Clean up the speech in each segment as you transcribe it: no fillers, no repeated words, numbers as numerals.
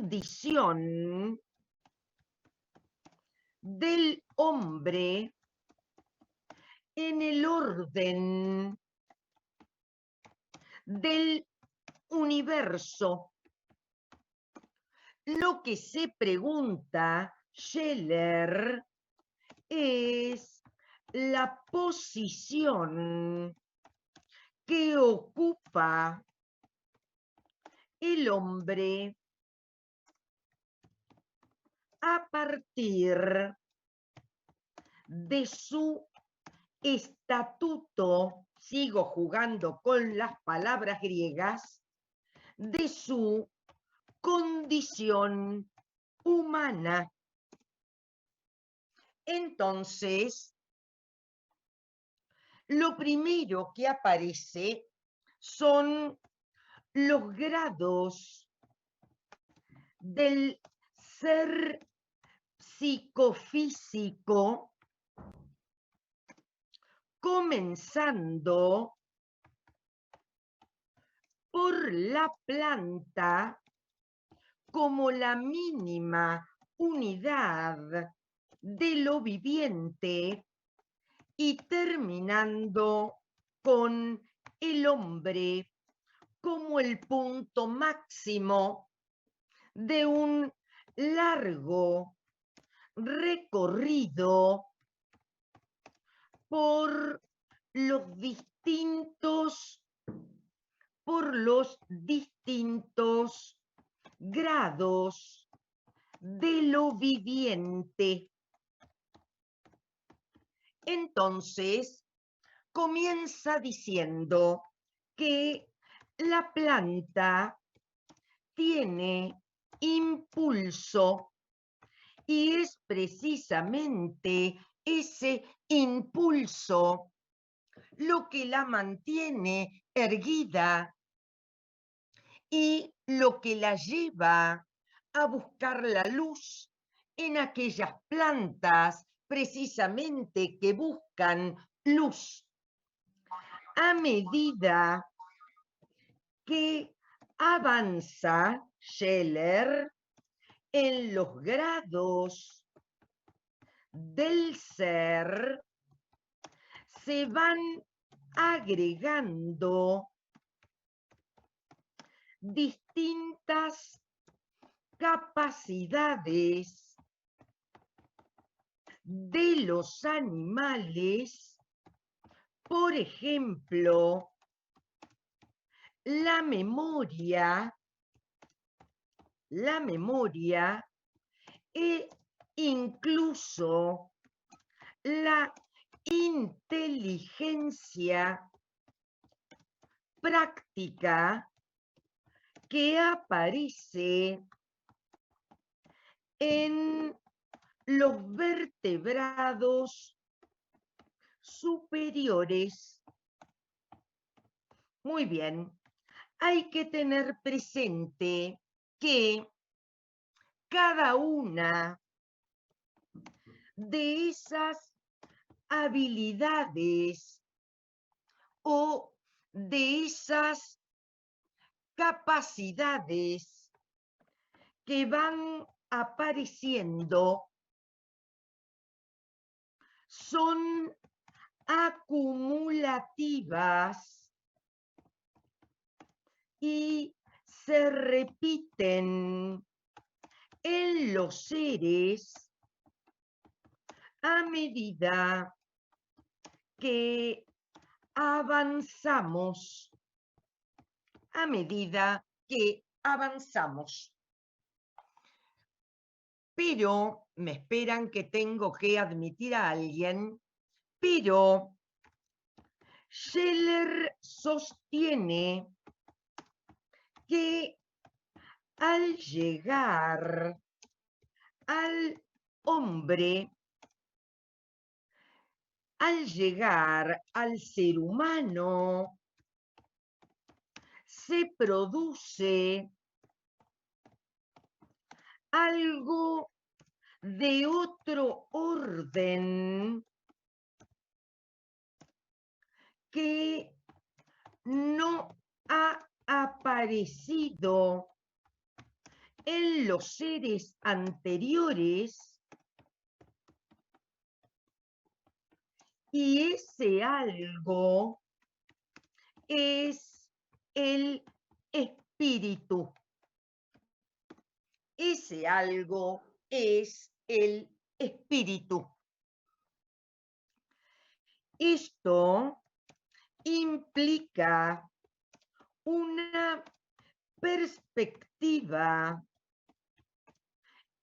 condición del hombre en el orden del universo. Lo que se pregunta Scheller es la posición que ocupa el hombre a partir de su estatuto, sigo jugando con las palabras griegas, de su condición humana. Entonces, lo primero que aparece son los grados del ser psicofísico, comenzando por la planta como la mínima unidad de lo viviente y terminando con el hombre como el punto máximo de un largo recorrido por los distintos grados de lo viviente. Entonces, comienza diciendo que la planta tiene impulso y es precisamente ese impulso lo que la mantiene erguida y lo que la lleva a buscar la luz en aquellas plantas precisamente que buscan luz. A medida que avanza Scheller en los grados del ser, se van agregando distintas capacidades de los animales, por ejemplo, la memoria e incluso la inteligencia práctica que aparece en los vertebrados superiores. Muy bien, hay que tener presente que cada una de esas habilidades o de esas capacidades que van apareciendo son acumulativas y se repiten en los seres a medida que avanzamos. Pero me esperan que tengo que admitir a alguien, pero Scheller sostiene que al llegar al hombre, al llegar al ser humano, se produce algo de otro orden que no ha aparecido en los seres anteriores, y ese algo es el espíritu. Ese algo es el espíritu. Esto implica una perspectiva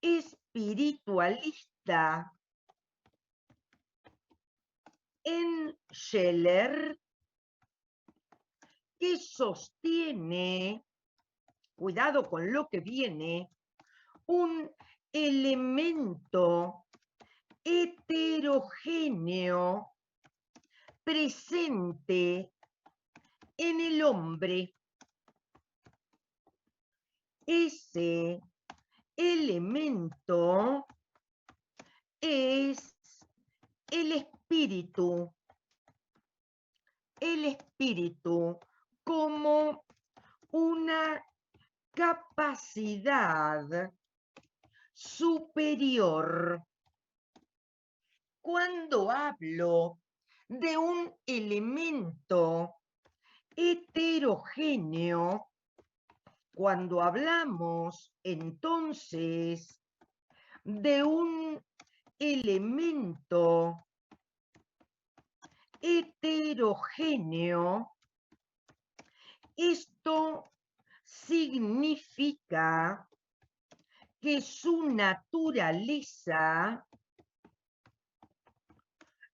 espiritualista en Scheler que sostiene, cuidado con lo que viene, un elemento heterogéneo presente en el hombre. Ese elemento es el espíritu como una capacidad superior. Cuando hablo de un elemento heterogéneo, cuando hablamos entonces de un elemento heterogéneo, esto significa que su naturaleza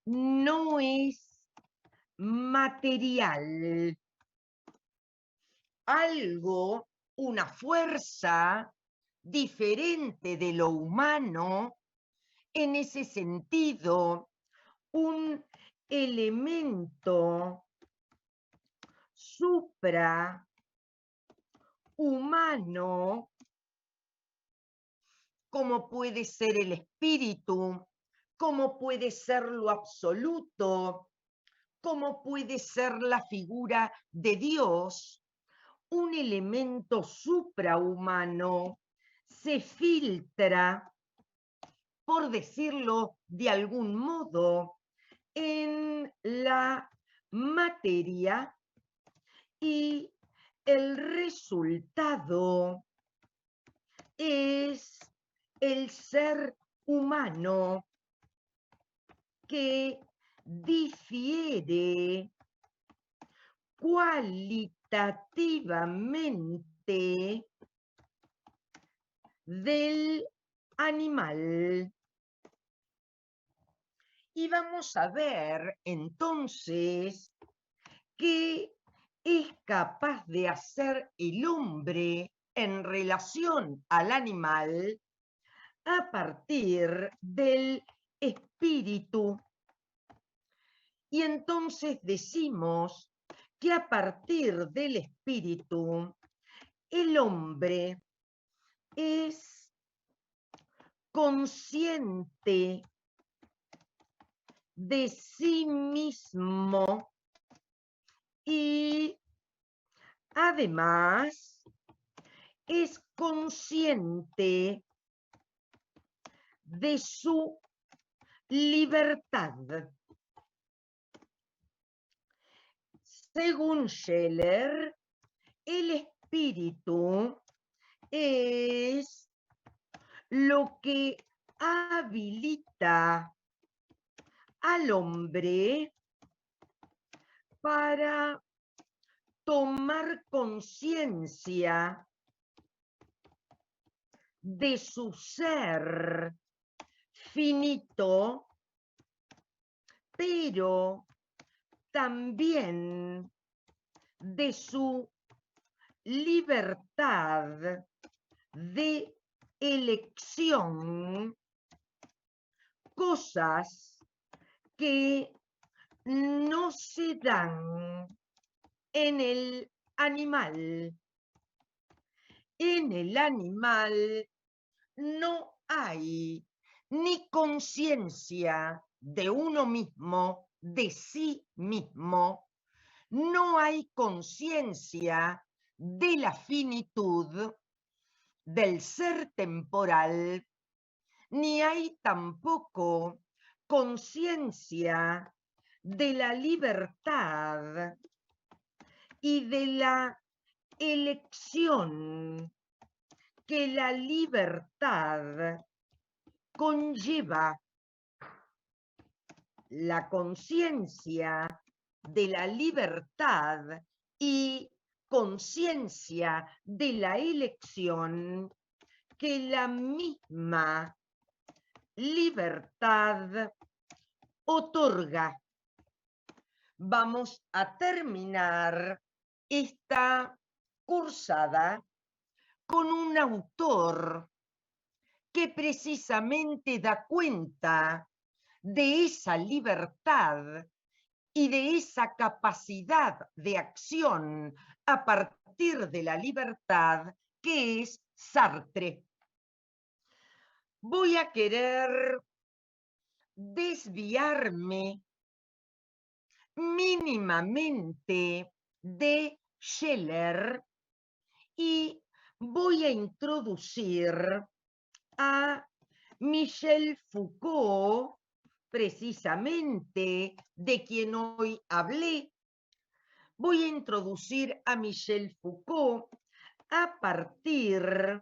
no es material. Algo, una fuerza diferente de lo humano, en ese sentido, un elemento suprahumano, como puede ser el espíritu, como puede ser lo absoluto, como puede ser la figura de Dios, un elemento suprahumano se filtra, por decirlo de algún modo, en la materia y el resultado es el ser humano que difiere cualitativamente del animal. Y vamos a ver entonces qué es capaz de hacer el hombre en relación al animal a partir del espíritu. Y entonces decimos que a partir del espíritu, el hombre es consciente de sí mismo y además es consciente de su libertad. Según Scheler, el espíritu es lo que habilita al hombre para tomar conciencia de su ser finito, pero también de su libertad de elección, cosas que no se dan en el animal. En el animal no hay ni conciencia de uno mismo, de sí mismo, no hay conciencia de la finitud, del ser temporal, ni hay tampoco conciencia de la libertad y de la elección que la libertad conlleva. La conciencia de la libertad y conciencia de la elección que la misma libertad otorga. Vamos a terminar esta cursada con un autor que precisamente da cuenta de esa libertad y de esa capacidad de acción a partir de la libertad que es Sartre. Voy a querer desviarme mínimamente de Scheler y voy a introducir a Michel Foucault, precisamente de quien hoy hablé. Voy a introducir a Michel Foucault a partir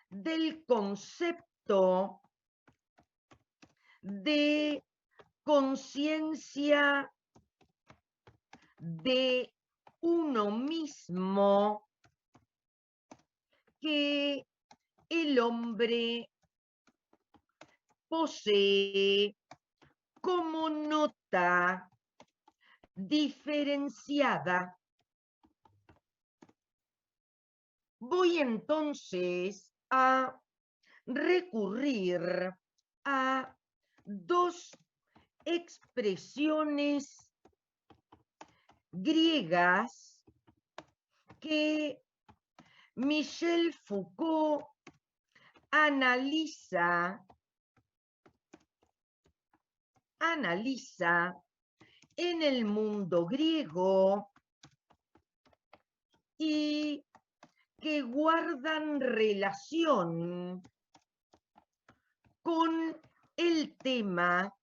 del concepto de conciencia de uno mismo que el hombre posee como nota diferenciada. Voy entonces a recurrir a dos expresiones griegas que Michel Foucault analiza en el mundo griego y que guardan relación con el tema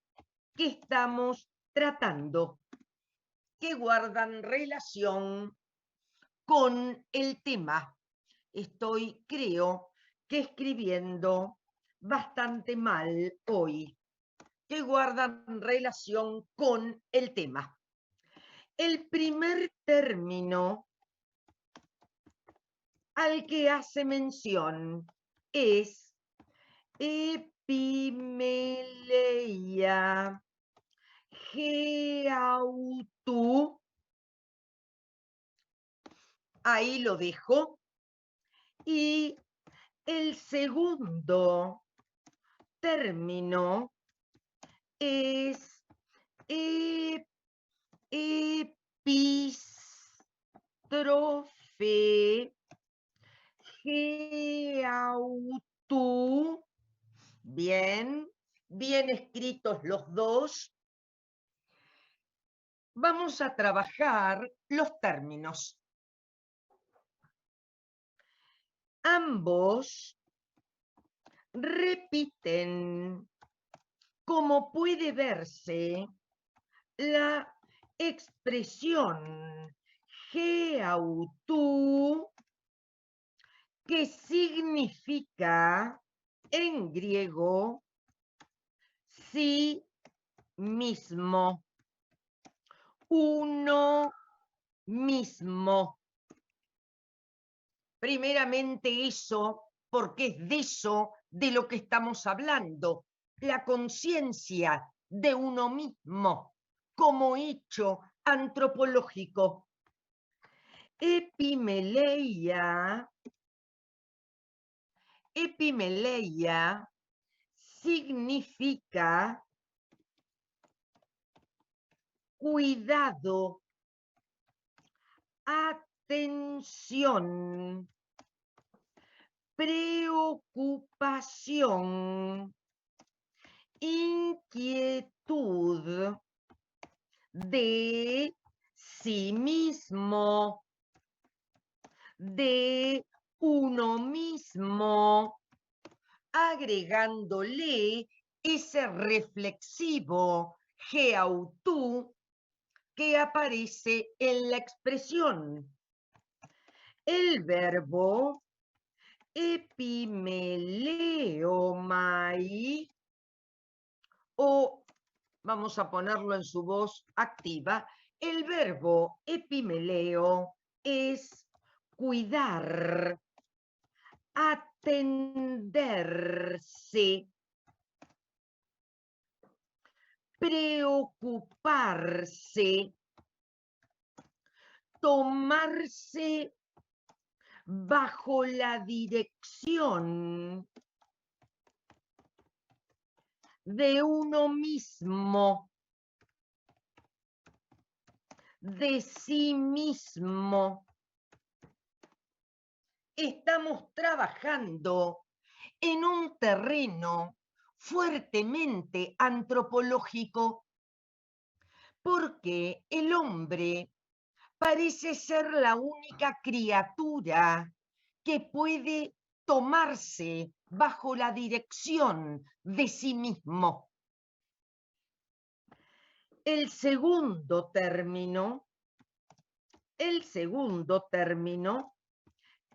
que estamos tratando, que guardan relación con el tema. Estoy, creo, que escribiendo bastante mal hoy, que guardan relación con el tema. El primer término al que hace mención es epimeleia geautu. Ahí lo dejo. Y el segundo término es epístrofe geautu. Bien, bien escritos los dos. Vamos a trabajar los términos. Ambos repiten, como puede verse, la expresión geautu, que significa en griego sí mismo, uno mismo. Primeramente eso, porque es de eso de lo que estamos hablando, la conciencia de uno mismo como hecho antropológico. Epimeleia significa cuidado, atención, preocupación, inquietud de sí mismo, de uno mismo, agregándole ese reflexivo geautú que aparece en la expresión. El verbo epimeleomai, o vamos a ponerlo en su voz activa, el verbo epimeleo es cuidar, atenderse, preocuparse, tomarse bajo la dirección de uno mismo, de sí mismo. Estamos trabajando en un terreno fuertemente antropológico, porque el hombre parece ser la única criatura que puede tomarse bajo la dirección de sí mismo. El segundo término,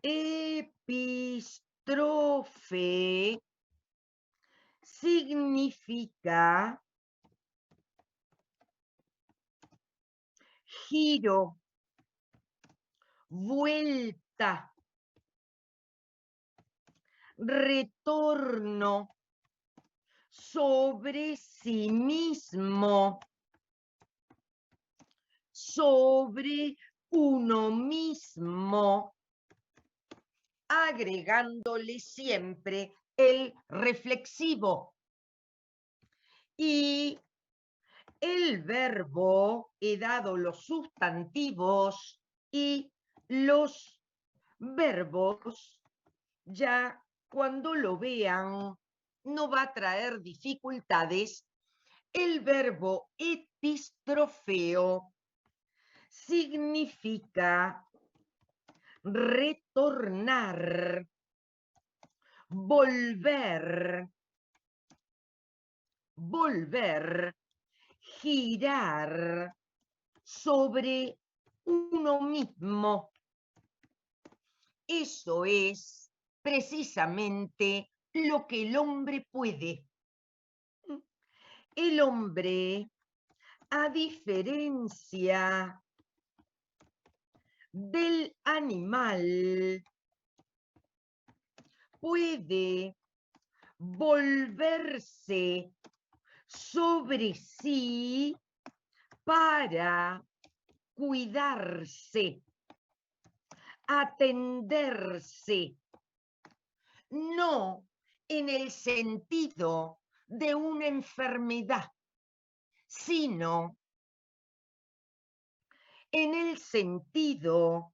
epístrofe, significa giro, vuelta, retorno sobre sí mismo, sobre uno mismo, agregándole siempre el reflexivo. Y el verbo, he dado los sustantivos y los verbos, ya cuando lo vean no va a traer dificultades. El verbo epistrofeo significa retornar, volver, girar sobre uno mismo. Eso es precisamente lo que el hombre puede. El hombre, a diferencia del animal, puede volverse sobre sí para cuidarse, atenderse, no en el sentido de una enfermedad, sino en el sentido,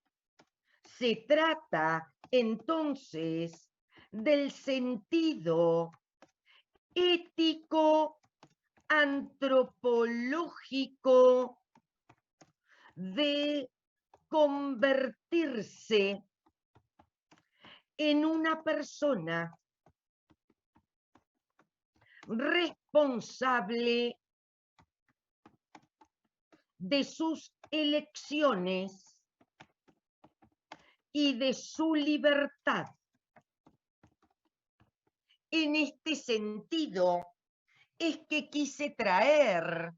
se trata entonces del sentido ético, antropológico de convertirse en una persona responsable de sus elecciones y de su libertad. En este sentido es que quise traer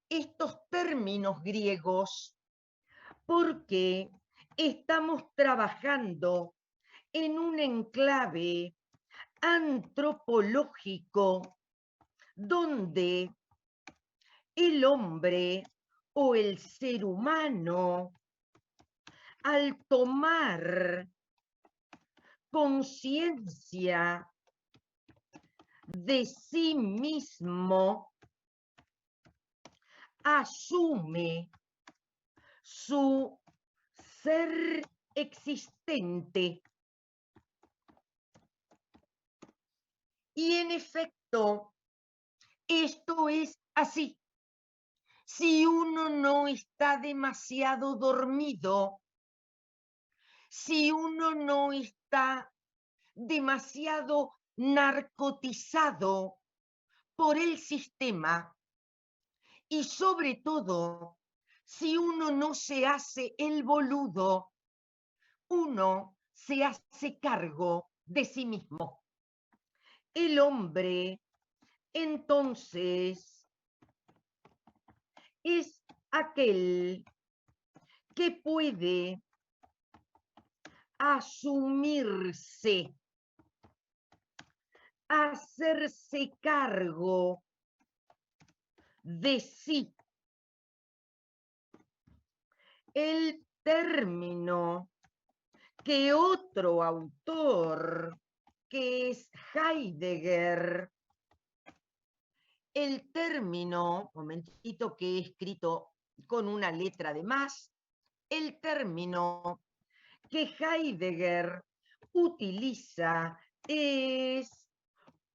estos términos griegos, porque estamos trabajando en un enclave antropológico donde el hombre o el ser humano, al tomar conciencia de sí mismo, asume su ser existente. Y en efecto, esto es así. Si uno no está demasiado dormido, si uno no está está demasiado narcotizado por el sistema y sobre todo, si uno no se hace el boludo, uno se hace cargo de sí mismo. El hombre, entonces, es aquel que puede asumirse, hacerse cargo de sí. El término que otro autor, que es Heidegger, el término, momentito que he escrito con una letra de más, el término que Heidegger utiliza es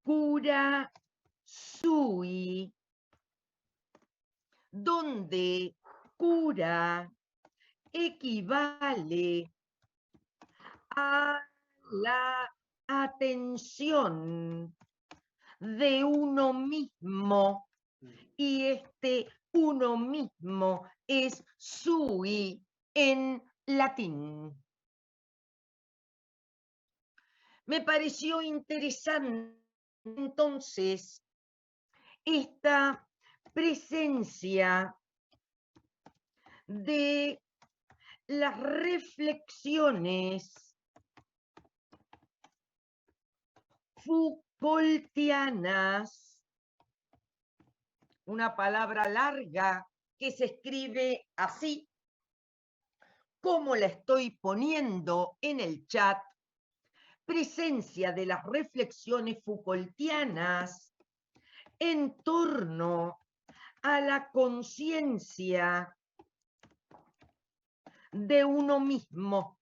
cura sui, donde cura equivale a la atención de uno mismo, y este uno mismo es sui en latín. Me pareció interesante entonces esta presencia de las reflexiones Foucaultianas, una palabra larga que se escribe así, como la estoy poniendo en el chat, presencia de las reflexiones Foucaultianas en torno a la conciencia de uno mismo.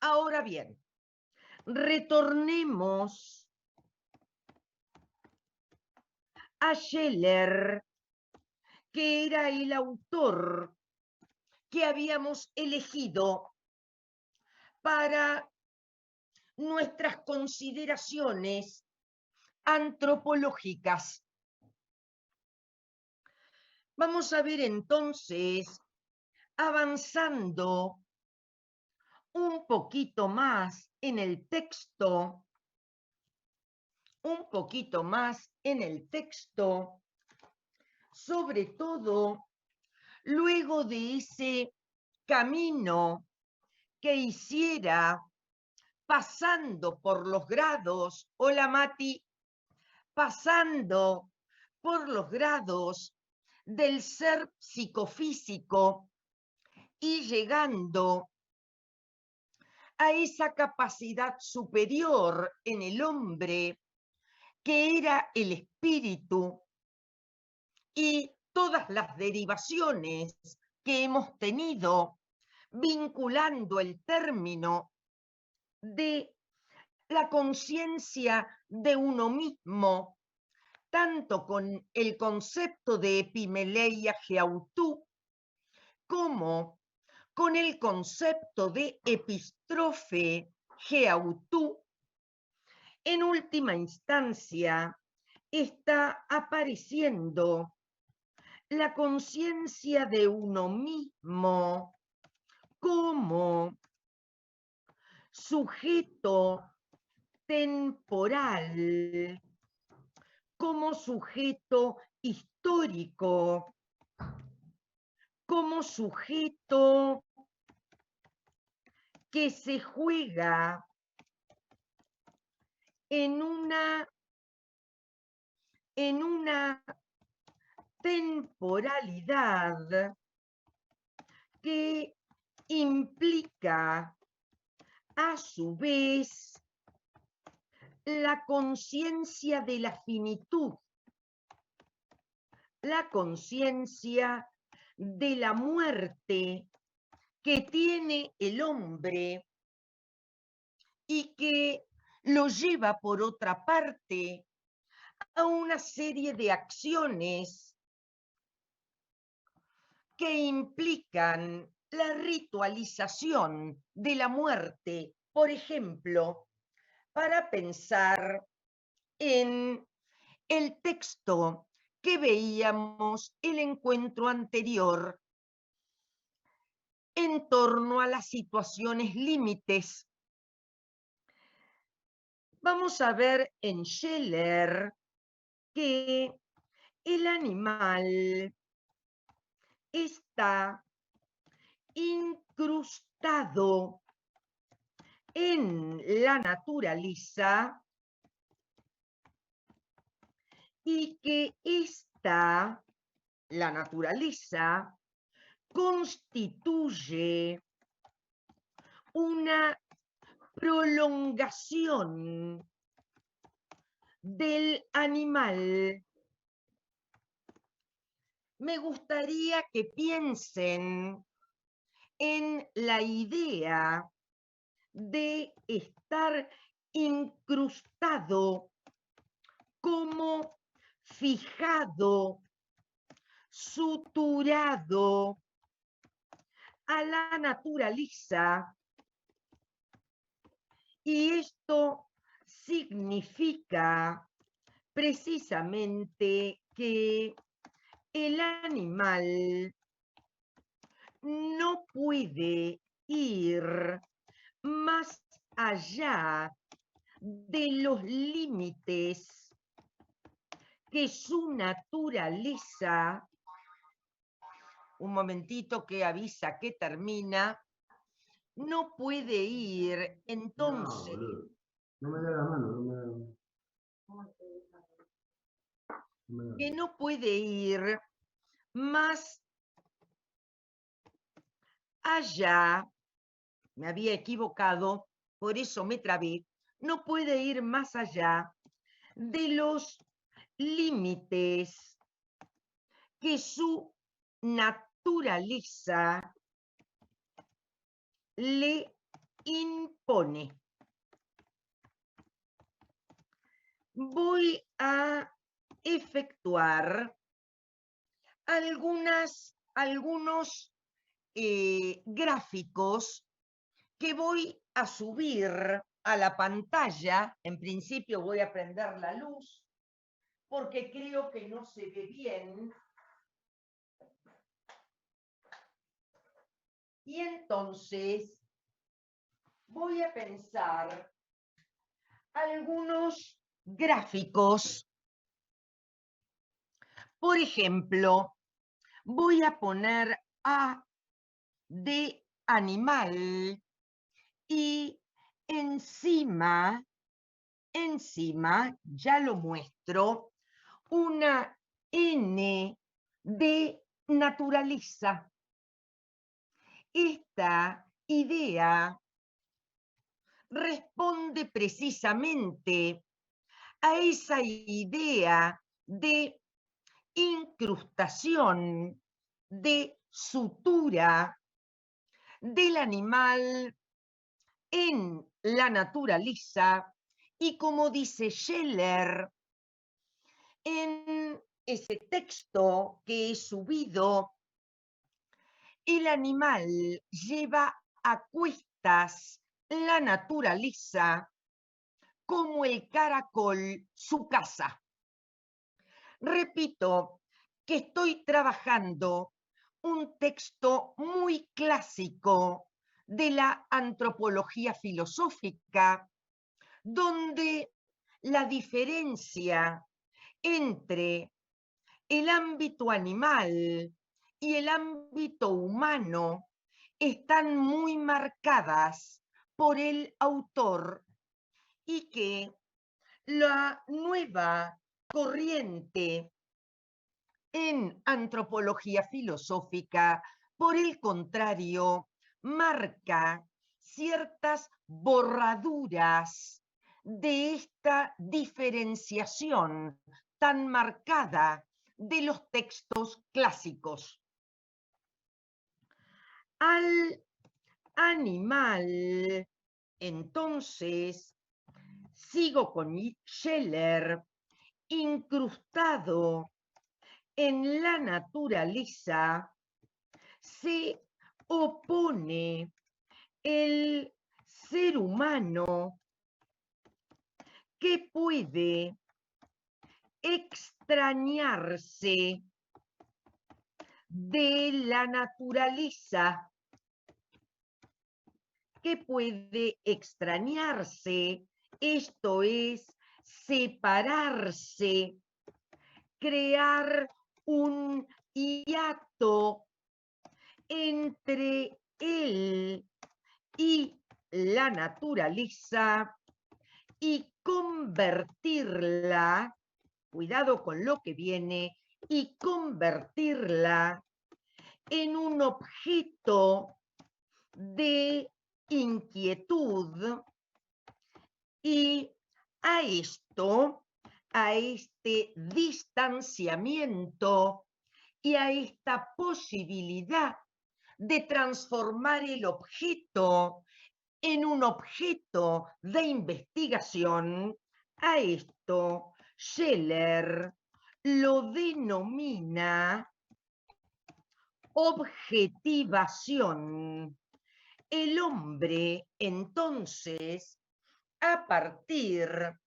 Ahora bien, retornemos a Scheler, que era el autor que habíamos elegido para nuestras consideraciones antropológicas. Vamos a ver entonces, avanzando un poquito más en el texto, sobre todo luego de ese camino que hiciera pasando por los grados, hola Mati, pasando por los grados del ser psicofísico y llegando a esa capacidad superior en el hombre que era el espíritu, y todas las derivaciones que hemos tenido vinculando el término de la conciencia de uno mismo, tanto con el concepto de epimeleia geautú como con el concepto de epistrofe geautú. En última instancia, está apareciendo la conciencia de uno mismo como sujeto temporal, como sujeto histórico, como sujeto que se juega en una temporalidad que implica a su vez la conciencia de la finitud, la conciencia de la muerte que tiene el hombre y que lo lleva por otra parte a una serie de acciones que implican la ritualización de la muerte, por ejemplo, para pensar en el texto que veíamos el encuentro anterior en torno a las situaciones límites. Vamos a ver en Scheller que el animal está incrustado en la naturaleza y que la naturaleza, constituye una prolongación del animal. Me gustaría que piensen en la idea de estar incrustado, como fijado, suturado a la naturaleza, y esto significa precisamente que el animal no puede ir más allá de los límites que su naturaleza, un momentito que avisa que termina, no puede ir entonces. No me da la mano, no me da la mano. Que no puede ir más allá, me había equivocado, por eso me trabé, no puede ir más allá de los límites que su naturaleza le impone. Voy a efectuar algunos gráficos que voy a subir a la pantalla. En principio voy a prender la luz porque creo que no se ve bien. Y entonces voy a pensar algunos gráficos. Por ejemplo, voy a poner A de animal y encima, ya lo muestro, una N de naturaleza. Esta idea responde precisamente a esa idea de incrustación, de sutura del animal en la naturaleza, y como dice Scheller en ese texto que he subido, el animal lleva a cuestas la naturaleza como el caracol su casa. Repito que estoy trabajando un texto muy clásico de la antropología filosófica, donde la diferencia entre el ámbito animal y el ámbito humano están muy marcadas por el autor, y que la nueva corriente en antropología filosófica, por el contrario, marca ciertas borraduras de esta diferenciación tan marcada de los textos clásicos. Al animal, entonces, sigo con Scheller, incrustado en la naturaleza, se opone el ser humano que puede extrañarse de la naturaleza, que puede extrañarse, esto es, separarse, crear un hiato entre él y la naturaleza y convertirla, cuidado con lo que viene, y convertirla en un objeto de inquietud, y a esto, a este distanciamiento y a esta posibilidad de transformar el objeto en un objeto de investigación, a esto Scheler lo denomina objetivación. El hombre, entonces, a partir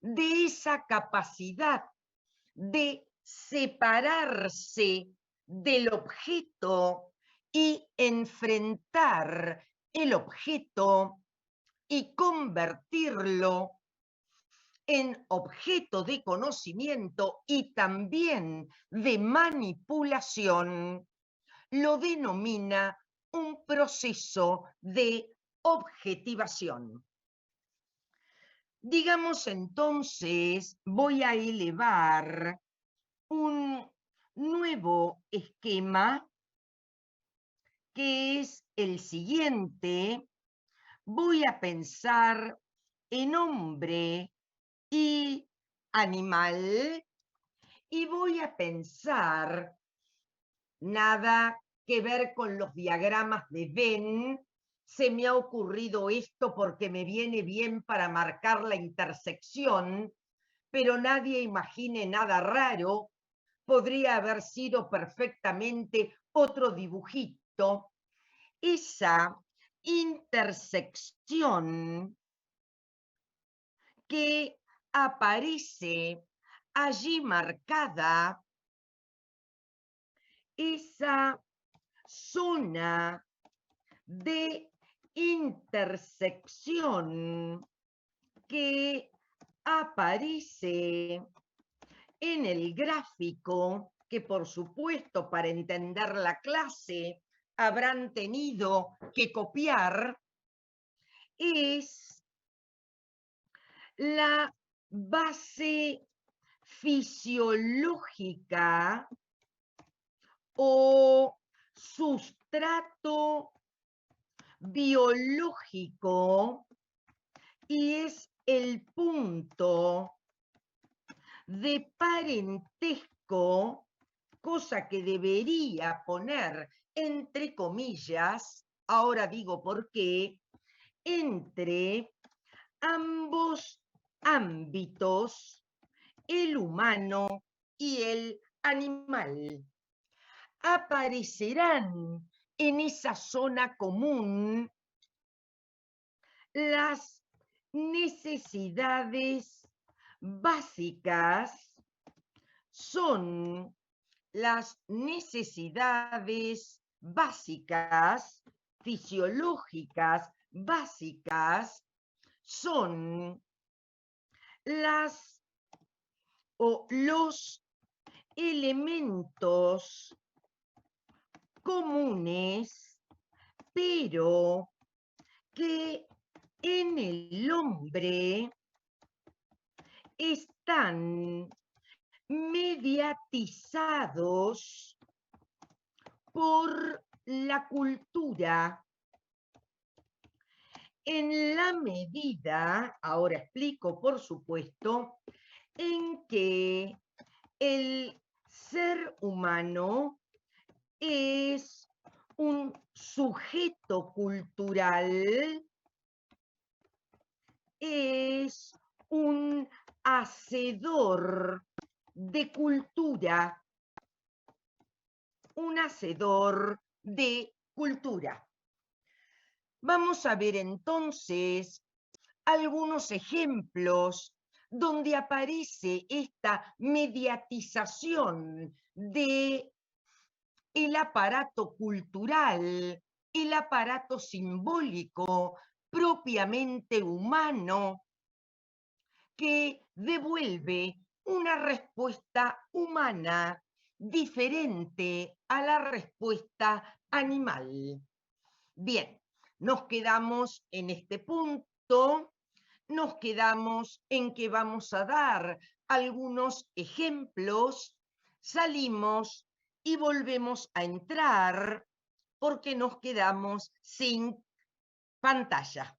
de esa capacidad de separarse del objeto y enfrentar el objeto y convertirlo en objeto de conocimiento y también de manipulación, lo denomina un proceso de objetivación. Digamos entonces, voy a elevar un nuevo esquema que es el siguiente. Voy a pensar en hombre y animal y voy a pensar nada que ver con los diagramas de Venn. Se me ha ocurrido esto porque me viene bien para marcar la intersección, pero nadie imagine nada raro. Podría haber sido perfectamente otro dibujito. Esa intersección que aparece allí marcada, esa zona de intersección que aparece en el gráfico, que por supuesto para entender la clase habrán tenido que copiar, es la base fisiológica o sustrato biológico y es el punto de parentesco, cosa que debería poner entre comillas, ahora digo por qué, entre ambos ámbitos, el humano y el animal. Aparecerán en esa zona común las necesidades básicas, son las necesidades básicas, fisiológicas básicas, son las o los elementos comunes, pero que en el hombre están mediatizados por la cultura, en la medida, ahora explico por supuesto, en que el ser humano es un sujeto cultural, es un hacedor de cultura, un hacedor de cultura. Vamos a ver entonces algunos ejemplos donde aparece esta mediatización de el aparato cultural, el aparato simbólico propiamente humano, que devuelve una respuesta humana diferente a la respuesta animal. Bien, nos quedamos en este punto, nos quedamos en que vamos a dar algunos ejemplos, salimos y volvemos a entrar porque nos quedamos sin pantalla.